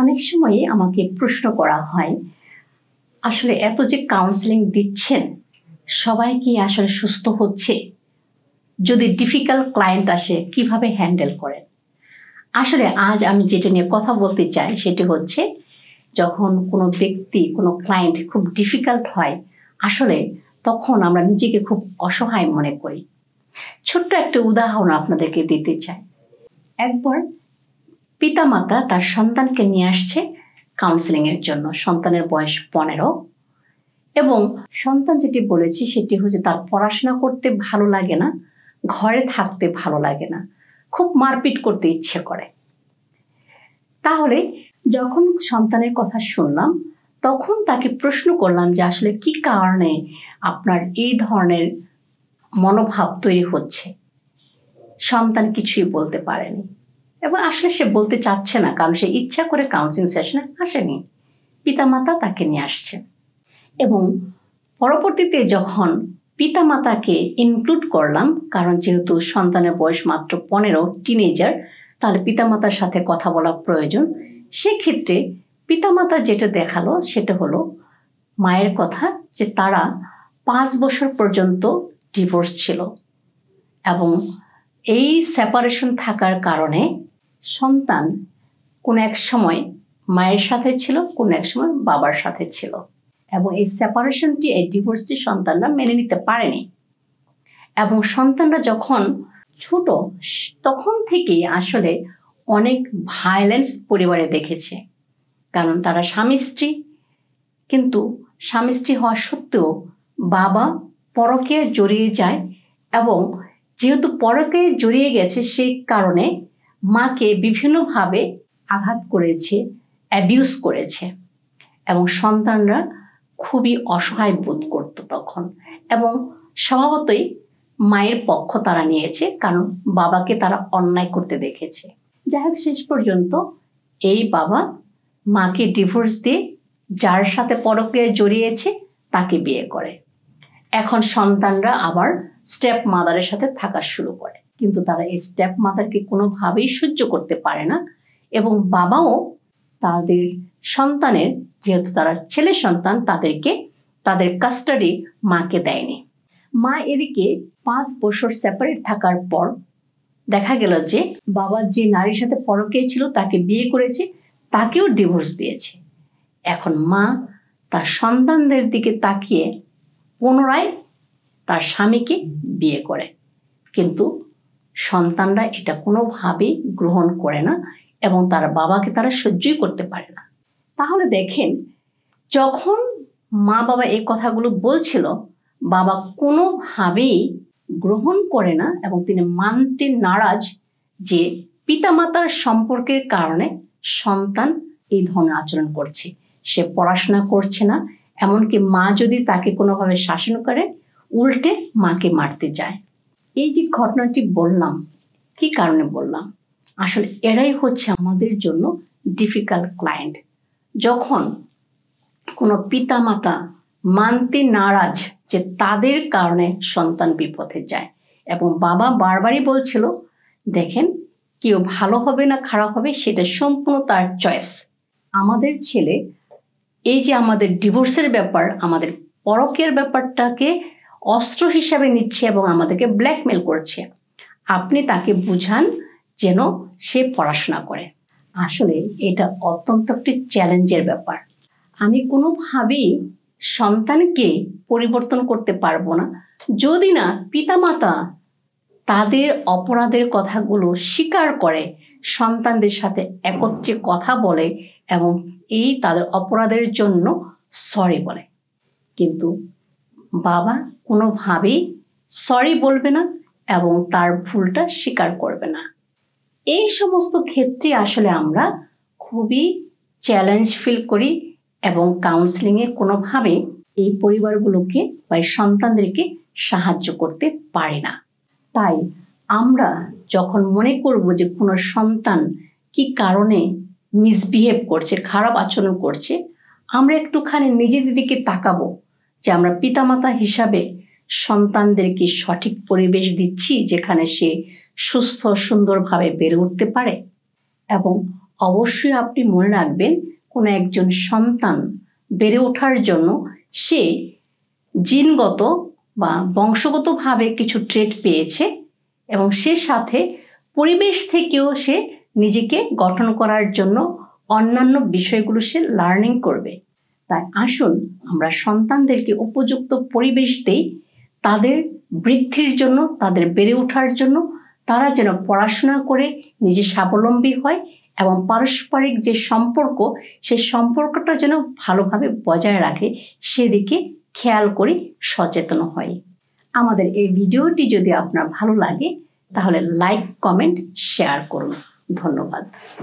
অনেক সময় আমাকে প্রশ্ন করা হয়, আসলে এত যে কাউন্সেলিং দিচ্ছেন, সবাই কি আসলে সুস্থ হচ্ছে? যদি ডিফিকাল্ট ক্লায়েন্ট আসে কিভাবে হ্যান্ডেল করেন? আসলে আজ আমি যেটা নিয়ে কথা বলতে চাই সেটি হচ্ছে, যখন কোনো ব্যক্তি, কোনো ক্লায়েন্ট খুব ডিফিকাল্ট হয়, আসলে তখন আমরা নিজেকে খুব অসহায় মনে করি। ছোট্ট একটা উদাহরণ আপনাদেরকে দিতে চাই। একবার পিতামাতা তার সন্তানকে নিয়ে আসছে কাউন্সেলিং এর জন্য। সন্তানের বয়স 15 এবং সন্তান যেটি বলেছে সেটি হচ্ছে তার পড়াশোনা করতে ভালো লাগে না, ঘরে থাকতে ভালো লাগে না, খুব মারপিট করতে ইচ্ছে করে। তাহলে যখন সন্তানের কথা শুনলাম, তখন তাকে প্রশ্ন করলাম যে আসলে কি কারণে আপনার এই ধরনের মনোভাব তৈরি হচ্ছে। সন্তান কিছুই বলতে পারেনি এবং আসলে সে বলতে চাচ্ছে না, কারণ সে ইচ্ছা করে কাউন্সেলিং সেশনে আসেনি, পিতামাতা তাকে নিয়ে আসছে। এবং পরবর্তীতে যখন পিতামাতাকে ইনক্লুড করলাম, কারণ যেহেতু সন্তানের বয়স মাত্র 15, টিনেজার, তাহলে পিতামাতার সাথে কথা বলা প্রয়োজন। সেক্ষেত্রে পিতামাতা যেটা দেখালো সেটা হলো মায়ের কথা, যে তারা 5 বছর পর্যন্ত ডিভোর্স ছিল এবং এই সেপারেশন থাকার কারণে সন্তান কোন এক সময় মায়ের সাথে ছিল, কোন এক সময় বাবার সাথে ছিল এবং এই সেপারেশনটি, এই ডিভোর্সটি সন্তানরা মেনে নিতে পারেনি। এবং সন্তানরা যখন ছোট, তখন থেকেই আসলে অনেক ভায়োলেন্স পরিবারে দেখেছে, কারণ তারা স্বামী স্ত্রী, কিন্তু স্বামী স্ত্রী হওয়া সত্ত্বেও বাবা পরকে জড়িয়ে যায় এবং যেহেতু পরকে জড়িয়ে গেছে সেই কারণে মাকে বিভিন্নভাবে আঘাত করেছে, অ্যাবিউজ করেছে এবং সন্তানরা খুবই অসহায় বোধ করত তখন এবং স্বভাবতই মায়ের পক্ষ তারা নিয়েছে, কারণ বাবাকে তারা অন্যায় করতে দেখেছে। যাই হোক, শেষ পর্যন্ত এই বাবা মাকে ডিভোর্স দিয়ে যার সাথে পরকীয়ায় জড়িয়েছে তাকে বিয়ে করে। এখন সন্তানরা আবার স্টেপ মাদারের সাথে থাকা শুরু করে, কিন্তু তারা এই স্টেপ মাদারকে কোনোভাবেই সহ্য করতে পারে না এবং বাবাও তাদের সন্তানের, যেহেতু তারা ছেলে সন্তান, তাদেরকে তাদের কাস্টাডি মাকে দেয়নি। মা এদিকে 5 বছর সেপারেট থাকার পর দেখা গেল যে বাবা যে নারীর সাথে পরকীয়া ছিল তাকে বিয়ে করেছে, তাকেও ডিভোর্স দিয়েছে। এখন মা তার সন্তানদের দিকে তাকিয়ে পুনরায় তার স্বামীকে বিয়ে করে, কিন্তু সন্তানরা এটা কোনোভাবেই গ্রহণ করে না এবং তার বাবাকে তারা সহ্যই করতে পারে না। তাহলে দেখেন, যখন মা বাবা এই কথাগুলো বলছিল, বাবা কোনোভাবেই গ্রহণ করে না এবং তিনি মানতে নারাজ যে পিতামাতার সম্পর্কের কারণে সন্তান এই ধরনের আচরণ করছে। সে পড়াশোনা করছে না, এমনকি মা যদি তাকে কোনোভাবে শাসন করে, উল্টে মাকে মারতে যায়। এই যে ঘটনাটি বললাম, কি কারণে বললাম, আসলে এরাই হচ্ছে আমাদের জন্য ডিফিকাল্ট ক্লায়েন্ট। যখন কোনো পিতামাতা মানতে নারাজ যে তাদের কারণে সন্তান বিপথে যায় এবং বাবা বারবারই বলছিল, দেখেন, কেউ ভালো হবে না খারাপ হবে সেটা সম্পূর্ণ তার চয়েস। আমাদের ছেলে এই যে আমাদের ডিভোর্সের ব্যাপার, আমাদের পরকীয়ার ব্যাপারটাকে অস্ত্র হিসাবে নিচ্ছে এবং আমাদেরকে ব্ল্যাকমেল করছে, আপনি তাকে বুঝান যেন সে পড়াশোনা করে। আসলে এটা অত্যন্ত একটি চ্যালেঞ্জের ব্যাপার। আমি কোনোভাবেই সন্তানকে পরিবর্তন করতে পারবো না যদি না পিতামাতা তাদের অপরাধের কথাগুলো স্বীকার করে, সন্তানদের সাথে একত্রে কথা বলে এবং এই তাদের অপরাধের জন্য সরি বলে। কিন্তু বাবা কোনোভাবেই সরি বলবে না এবং তার ভুলটা স্বীকার করবে না। এই সমস্ত ক্ষেত্রে আসলে আমরা খুবই চ্যালেঞ্জ ফিল করি এবং কাউন্সেলিংয়ে কোনোভাবে এই পরিবারগুলোকে বা সন্তানদেরকে সাহায্য করতে পারি না। তাই আমরা যখন মনে করব যে কোনো সন্তান কি কারণে মিসবিহেভ করছে, খারাপ আচরণ করছে, আমরা একটুখানি নিজেদের দিকে তাকাবো যে আমরা পিতামাতা হিসাবে সন্তানদেরকে সঠিক পরিবেশ দিচ্ছি যেখানে সে সুস্থ সুন্দরভাবে বেড়ে উঠতে পারে এবং অবশ্যই আপনি মনে রাখবেন কোনো একজন সন্তান বেড়ে ওঠার জন্য সে জিনগত বা বংশগতভাবে কিছু ট্রেট পেয়েছে এবং সে সাথে পরিবেশ থেকেও সে নিজেকে গঠন করার জন্য অন্যান্য বিষয়গুলো সে লার্নিং করবে। তাই আসুন আমরা সন্তানদেরকে উপযুক্ত পরিবেশ দেই তাদের বৃদ্ধির জন্য, তাদের বেড়ে ওঠার জন্য, তারা যেন পড়াশোনা করে নিজে স্বাবলম্বী হয় এবং পারস্পরিক যে সম্পর্ক সেই সম্পর্কটা যেন ভালোভাবে বজায় রাখে সেদিকে খেয়াল করে সচেতন হয়। আমাদের এই ভিডিওটি যদি আপনার ভালো লাগে তাহলে লাইক, কমেন্ট, শেয়ার করুন। ধন্যবাদ।